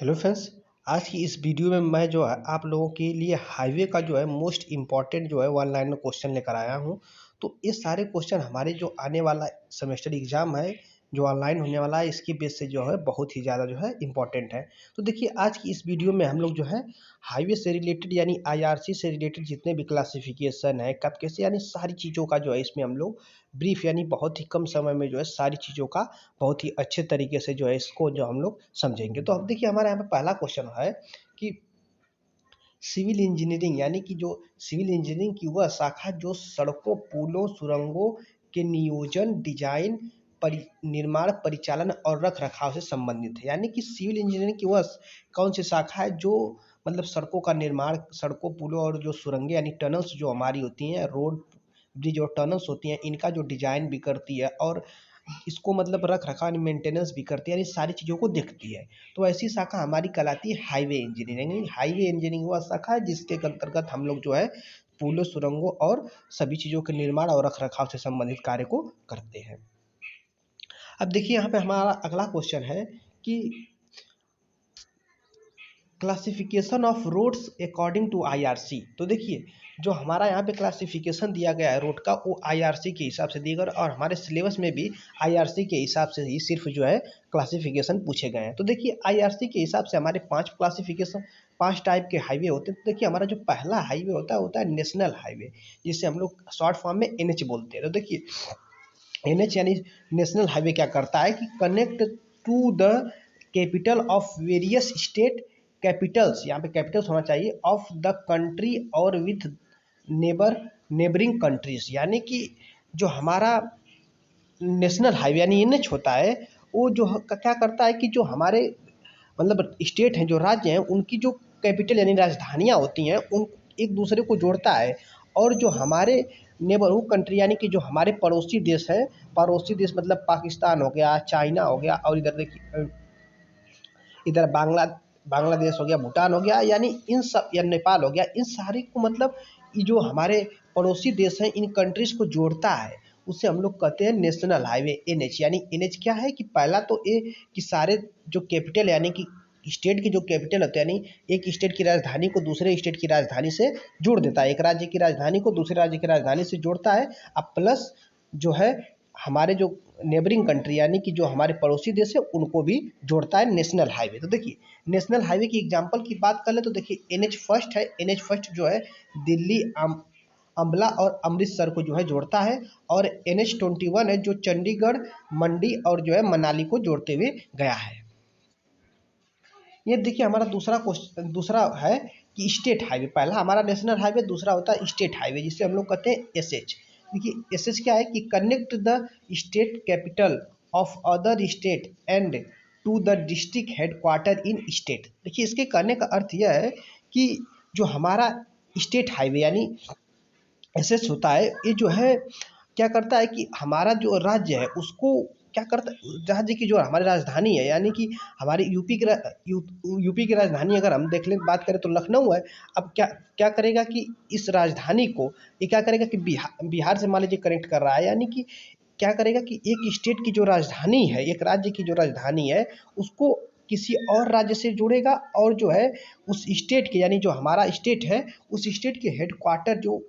Hello friends. आज की इस वीडियो में मैं जो है आप लोगों के लिए हाईवे का जो है मोस्ट इम्पॉर्टेंट जो है वन लाइन में क्वेश्चन लेकर आया हूं। तो ये सारे क्वेश्चन हमारे जो आने वाला सेमेस्टर एग्जाम है जो ऑनलाइन होने वाला है इसकी बेस से जो है बहुत ही ज़्यादा जो है इम्पॉर्टेंट है। तो देखिए आज की इस वीडियो में हम लोग जो है हाईवे से रिलेटेड यानी आईआरसी से रिलेटेड जितने भी क्लासिफिकेशन है कब कैसे यानी सारी चीज़ों का जो है इसमें हम लोग ब्रीफ यानी बहुत ही कम समय में जो है सारी चीज़ों का बहुत ही अच्छे तरीके से जो है इसको जो हम लोग समझेंगे। तो अब देखिए हमारे यहाँ पे पहला क्वेश्चन है कि सिविल इंजीनियरिंग यानी कि जो सिविल इंजीनियरिंग की वह शाखा जो सड़कों पुलों सुरंगों के नियोजन डिजाइन निर्माण परिचालन और रख रखाव से संबंधित है। यानी कि सिविल इंजीनियरिंग की वह कौन सी शाखा है जो मतलब सड़कों का निर्माण सड़कों पुलों और जो सुरंगें यानी टनल्स जो हमारी होती हैं रोड ब्रिज और टनल्स होती हैं इनका जो डिजाइन भी करती है और इसको मतलब रख रखाव मेंटेनेंस भी करती है यानी सारी चीज़ों को देखती है। तो ऐसी शाखा हमारी कहलाती है हाईवे इंजीनियरिंग। हाईवे इंजीनियरिंग वह शाखा है जिसके अंतर्गत हम लोग जो है पुलों सुरंगों और सभी चीज़ों के निर्माण और रख रखाव से संबंधित कार्य को करते हैं। अब देखिए यहाँ पे हमारा अगला क्वेश्चन है कि classification of roads according to IRC. तो देखिए जो हमारा यहाँ पे क्लासिफिकेशन दिया गया है रोड का वो आईआरसी के हिसाब से दिया गया और हमारे सिलेबस में भी आईआरसी के हिसाब से ही सिर्फ जो है क्लासिफिकेशन पूछे गए हैं। तो देखिए आईआरसी के हिसाब से हमारे 5 टाइप के हाईवे होते हैं। तो देखिए हमारा जो पहला हाईवे होता है नेशनल हाईवे जिसे हम लोग शॉर्ट फॉर्म में एनएच बोलते हैं। तो देखिए एनएच यानी नेशनल हाईवे क्या करता है कि connect to the capital of various state capitals, यहाँ पे कैपिटल्स होना चाहिए, ऑफ द कंट्री और विथ नेबरिंग कंट्रीज। यानी कि जो हमारा नेशनल हाईवे यानी एनएच होता है वो जो क्या करता है कि जो हमारे मतलब स्टेट हैं जो राज्य हैं उनकी जो कैपिटल यानी राजधानियाँ होती हैं उन एक दूसरे को जोड़ता है। और जो हमारे नेबरहुड कंट्री यानी कि जो हमारे पड़ोसी देश हैं, पड़ोसी देश मतलब पाकिस्तान हो गया, चाइना हो गया और इधर देखिए इधर बांग्लादेश हो गया, भूटान हो गया, यानी इन सब या नेपाल हो गया, इन सारे को मतलब ये जो हमारे पड़ोसी देश हैं इन कंट्रीज को जोड़ता है। उसे हम लोग कहते हैं नेशनल हाईवे एनएच। यानी एनएच क्या है कि पहला तो ये कि सारे जो कैपिटल यानी कि स्टेट के जो कैपिटल होते हैं यानी एक स्टेट की राजधानी को दूसरे स्टेट की राजधानी से जोड़ देता है, एक राज्य की राजधानी को दूसरे राज्य की राजधानी से जोड़ता है। अब प्लस जो है हमारे जो नेबरिंग कंट्री यानी कि जो हमारे पड़ोसी देश है उनको भी जोड़ता है नेशनल हाईवे। तो देखिए नेशनल हाईवे की एग्जांपल की बात कर ले तो देखिए एनएच फर्स्ट है। एनएच फर्स्ट जो है दिल्ली अंबला और अमृतसर को जो है जोड़ता है। और NH21 है जो चंडीगढ़ मंडी और जो है मनाली को जोड़ते हुए गया है। ये देखिए हमारा दूसरा है कि स्टेट हाईवे। पहला हमारा नेशनल हाईवे, दूसरा होता है स्टेट हाईवे जिसे हम लोग कहते हैं एसएच। देखिए एसएच क्या है कि connect the state capital of other state and to the district headquarter in state. देखिए इसके कहने का अर्थ यह है कि जो हमारा स्टेट हाईवे यानी एसएच होता है ये जो है क्या करता है कि हमारा जो राज्य है उसको क्या करता है, राज्य की जो हमारी राजधानी है यानी कि हमारी यूपी की राजधानी अगर हम देख लें बात करें तो लखनऊ है। अब क्या क्या करेगा कि इस राजधानी को ये क्या करेगा कि बिहार से मान लीजिए कनेक्ट कर रहा है यानी कि क्या करेगा कि एक स्टेट की जो राजधानी है एक राज्य की जो राजधानी है उसको किसी और राज्य से जोड़ेगा और जो है उस स्टेट के यानी जो हमारा स्टेट है उस स्टेट के हेडक्वार्टर जो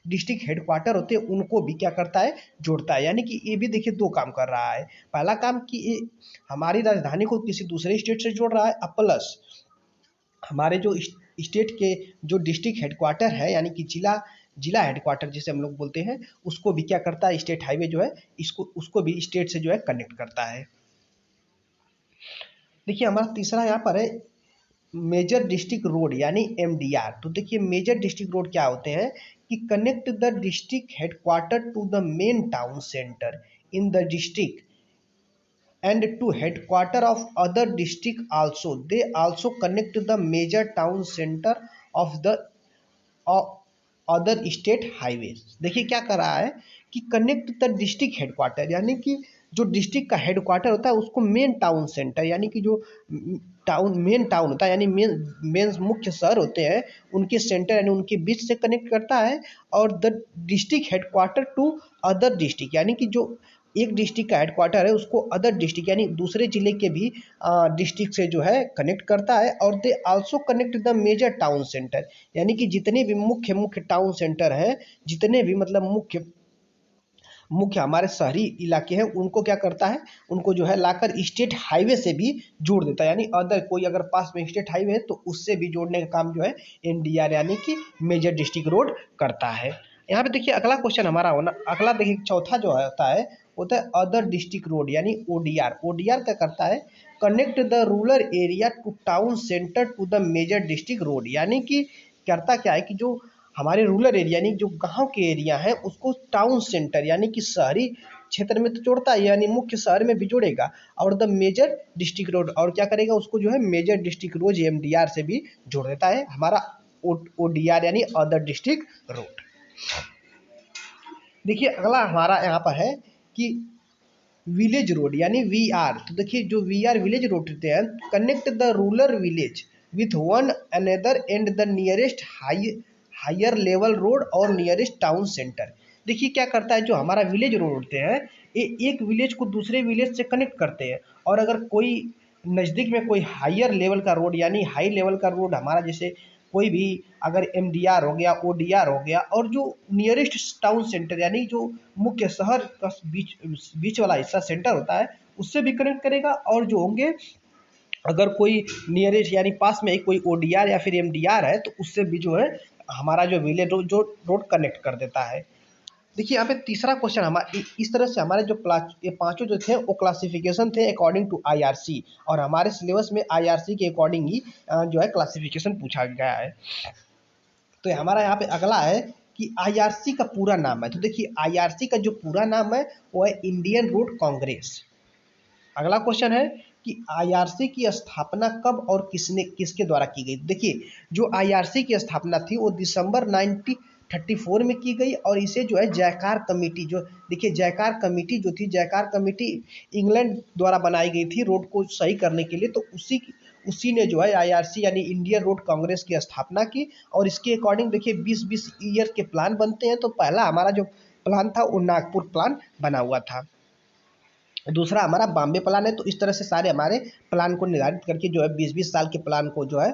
डिस्ट्रिक्ट हेडक्वार्टर होते हैं उनको भी क्या करता है जोड़ता है। यानी कि ये भी देखिए दो काम कर रहा है। पहला काम कि ये हमारी राजधानी को किसी दूसरे स्टेट से जोड़ रहा है और प्लस हमारे जो स्टेट के जो डिस्ट्रिक्ट हेडक्वार्टर है यानी कि जिला हेडक्वार्टर जिसे हम लोग बोलते हैं उसको भी क्या करता है स्टेट हाईवे जो है इसको उसको भी स्टेट से जो है कनेक्ट करता है। देखिए हमारा तीसरा यहाँ पर है मेजर डिस्ट्रिक्ट रोड यानी एमडीआर। तो देखिए मेजर डिस्ट्रिक्ट रोड क्या होते हैं कि connect the district headquarter to the main town centre in the district and to headquarter of other district also. They also connect the major town centre of the other state highways. देखिए क्या कर रहा है कि connect the district headquarter यानी कि जो district का हेडक्वार्टर होता है उसको मेन टाउन सेंटर यानी कि जो मेन टाउन होता है यानी मेन मुख्य शहर होते हैं उनके सेंटर यानी उनके बीच से कनेक्ट करता है। और the district headquarter to other district यानी कि जो एक डिस्ट्रिक्ट का हेडक्वार्टर है उसको अदर डिस्ट्रिक्ट यानी दूसरे जिले के भी डिस्ट्रिक्ट से जो है कनेक्ट करता है। और they also connect the major town centre, यानी कि जितने भी मुख्य मुख्य टाउन सेंटर हैं, जितने भी मतलब मुख्य मुख्य हमारे शहरी इलाके हैं, उनको क्या करता है, उनको जो है लाकर स्टेट हाईवे से भी जोड़ देता है। यानी अदर कोई अगर पास में स्टेट हाईवे है तो उससे भी जोड़ने का काम जो है एनडीआर यानी कि मेजर डिस्ट्रिक्ट रोड करता है। यहाँ पे देखिए अगला क्वेश्चन हमारा होना, अगला देखिए चौथा जो होता है अदर डिस्ट्रिक्ट रोड यानी ओडीआर। ओडीआर क्या करता है, connect the rural area to town centre to the major district road. यानी कि करता क्या है कि जो हमारे रूरल एरिया यानी जो गांव के एरिया है उसको टाउन सेंटर यानी कि शहरी क्षेत्र में तो जोड़ता है, यानी मुख्य शहर में भी जोड़ेगा। और द मेजर डिस्ट्रिक्ट रोड, और क्या करेगा, उसको जो है मेजर डिस्ट्रिक्ट रोड एमडीआर से भी जोड़ देता है हमारा ओडीआर यानी अदर डिस्ट्रिक्ट रोड। देखिए अगला हमारा यहाँ पर है कि विलेज रोड यानी वी आर। तो देखिए जो वी आर विलेज रोड होते हैं, connect the rural village with one another and the nearest higher level road और नियरेस्ट टाउन सेंटर। देखिए क्या करता है, जो हमारा विलेज रोड होते हैं ये एक विलेज को दूसरे विलेज से कनेक्ट करते हैं। और अगर कोई नज़दीक में कोई हायर लेवल का रोड यानी हाई लेवल का रोड हमारा, जैसे कोई भी अगर एमडीआर हो गया, ओडीआर हो गया, और जो नियरेस्ट टाउन सेंटर यानी जो मुख्य शहर का बीच बीच वाला हिस्सा सेंटर होता है उससे भी कनेक्ट करेगा। और जो होंगे अगर कोई नियरेस्ट यानी पास में कोई ओडीआर या फिर एमडीआर है तो उससे भी जो है हमारा जो विलेज रोड जो रोड कनेक्ट कर देता है। देखिए यहाँ पे तीसरा क्वेश्चन हमारा इस तरह से हमारे जो ये पांचों जो थे वो क्लासिफिकेशन थे अकॉर्डिंग टू आईआरसी, और हमारे सिलेबस में आईआरसी के अकॉर्डिंग ही जो है क्लासिफिकेशन पूछा गया है। तो हमारा यहाँ पे अगला है कि आईआरसी का पूरा नाम है। तो देखिए आईआरसी का जो पूरा नाम है वो है इंडियन रोड कांग्रेस। अगला क्वेश्चन है कि आईआरसी की स्थापना कब और किसके द्वारा की गई। देखिए जो आईआरसी की स्थापना थी वो दिसंबर 1934 में की गई, और इसे जो है जयकार कमेटी, जो देखिए जयकार कमेटी जो थी, जयकार कमेटी इंग्लैंड द्वारा बनाई गई थी रोड को सही करने के लिए। तो उसी ने जो है आईआरसी यानी इंडियन रोड कांग्रेस की स्थापना की। और इसके अकॉर्डिंग देखिए 20-20 ईयर के प्लान बनते हैं। तो पहला हमारा जो प्लान था वो नागपुर प्लान बना हुआ था, दूसरा हमारा बॉम्बे प्लान है। तो इस तरह से सारे हमारे प्लान को निर्धारित करके जो है 20-20 साल के प्लान को जो है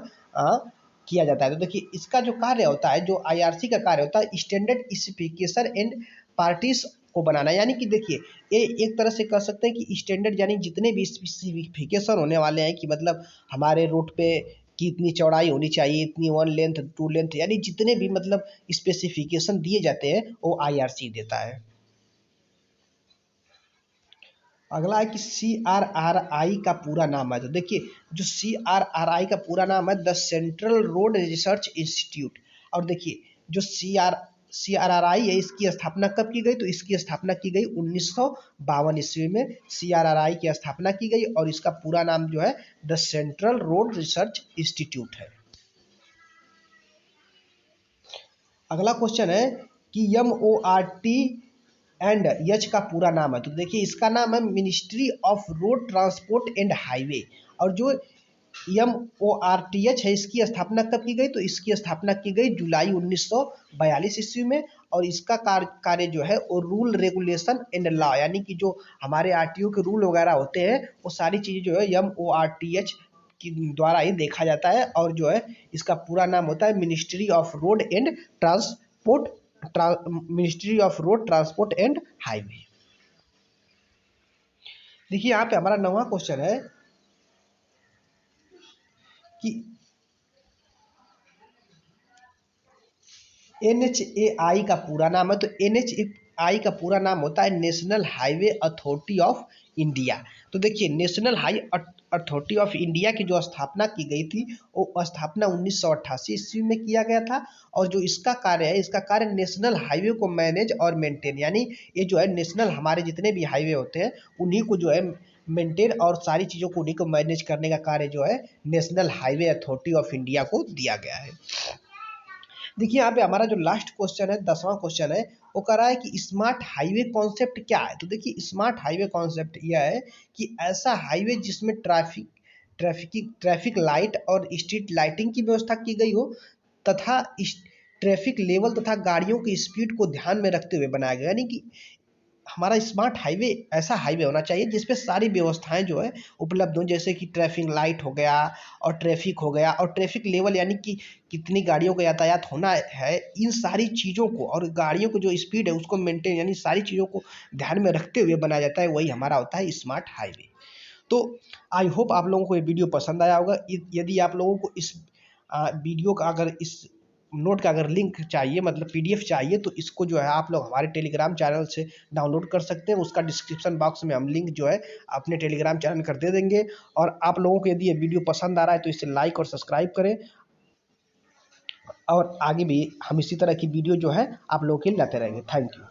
किया जाता है। तो देखिए इसका जो कार्य होता है, जो आईआरसी का कार्य होता है, स्टैंडर्ड स्पेसिफिकेशन एंड पार्टीज को बनाना। यानी कि देखिए ये एक तरह से कह सकते हैं कि स्टैंडर्ड यानी जितने भी स्पेसिफिकेशन होने वाले हैं कि मतलब हमारे रोड पे की इतनी चौड़ाई होनी चाहिए, इतनी 1 लेंथ 2 लेंथ, यानी जितने भी मतलब स्पेसिफिकेशन दिए जाते हैं वो आईआरसी देता है। अगला है कि CRRI का पूरा नाम है। तो देखिए जो CRRI का पूरा नाम है the central road research institute. और देखिए जो CRRI है इसकी स्थापना कब की गई, तो इसकी स्थापना की गई 1952 ईस्वी में CRRI की स्थापना की गई, और इसका पूरा नाम जो है the central road research institute है। अगला क्वेश्चन है कि MORT एंड यच का पूरा नाम है। तो देखिए इसका नाम है ministry of road transport and highway. और जो MORTH है इसकी स्थापना कब की गई, तो इसकी स्थापना की गई जुलाई 1942 ईस्वी में। और इसका कार्य जो है वो रूल रेगुलेशन एंड लॉ, यानी कि जो हमारे आरटीओ के रूल वगैरह होते हैं वो सारी चीज़ें जो है MORTH के द्वारा ही देखा जाता है। और जो है इसका पूरा नाम होता है ministry of road and transport, ministry of road transport and highway. देखिए यहाँ पे हमारा 9वां क्वेश्चन है कि NHAI का पूरा नाम है। तो NHAI का पूरा नाम होता है national highway authority of India. तो देखिए national highway authority of India की जो स्थापना की गई थी वो स्थापना 1988 ईस्वी में किया गया था। और जो इसका कार्य है, इसका कार्य नेशनल हाईवे को मैनेज और मेंटेन, यानी ये जो है नेशनल हमारे जितने भी हाईवे होते हैं उन्हीं को जो है मेंटेन और सारी चीज़ों को उन्हीं को मैनेज करने का कार्य जो है national highway authority of India को दिया गया है। देखिए यहाँ पे हमारा जो लास्ट क्वेश्चन है 10वां क्वेश्चन है वो कह रहा है कि स्मार्ट हाईवे कॉन्सेप्ट क्या है। तो देखिए स्मार्ट हाईवे कॉन्सेप्ट यह है कि ऐसा हाईवे जिसमें ट्रैफिक लाइट और स्ट्रीट लाइटिंग की व्यवस्था की गई हो, तथा ट्रैफिक लेवल तथा गाड़ियों की स्पीड को ध्यान में रखते हुए बनाया गया। यानी कि हमारा स्मार्ट हाईवे ऐसा हाईवे होना चाहिए जिसपे सारी व्यवस्थाएं जो है उपलब्ध हों, जैसे कि ट्रैफिक लाइट हो गया और ट्रैफिक हो गया और ट्रैफिक लेवल, यानी कि कितनी गाड़ियों का यातायात होना है, इन सारी चीज़ों को और गाड़ियों को जो स्पीड है उसको मेंटेन, यानी सारी चीज़ों को ध्यान में रखते हुए बनाया जाता है, वही हमारा होता है स्मार्ट हाईवे। तो आई होप आप लोगों को ये वीडियो पसंद आया होगा। यदि आप लोगों को इस वीडियो का अगर इस नोट का अगर लिंक चाहिए, मतलब पीडीएफ चाहिए, तो इसको जो है आप लोग हमारे टेलीग्राम चैनल से डाउनलोड कर सकते हैं। उसका डिस्क्रिप्शन बॉक्स में हम लिंक जो है अपने टेलीग्राम चैनल कर दे देंगे। और आप लोगों को यदि ये वीडियो पसंद आ रहा है तो इसे लाइक और सब्सक्राइब करें, और आगे भी हम इसी तरह की वीडियो जो है आप लोगों के लिए लाते रहेंगे। Thank you.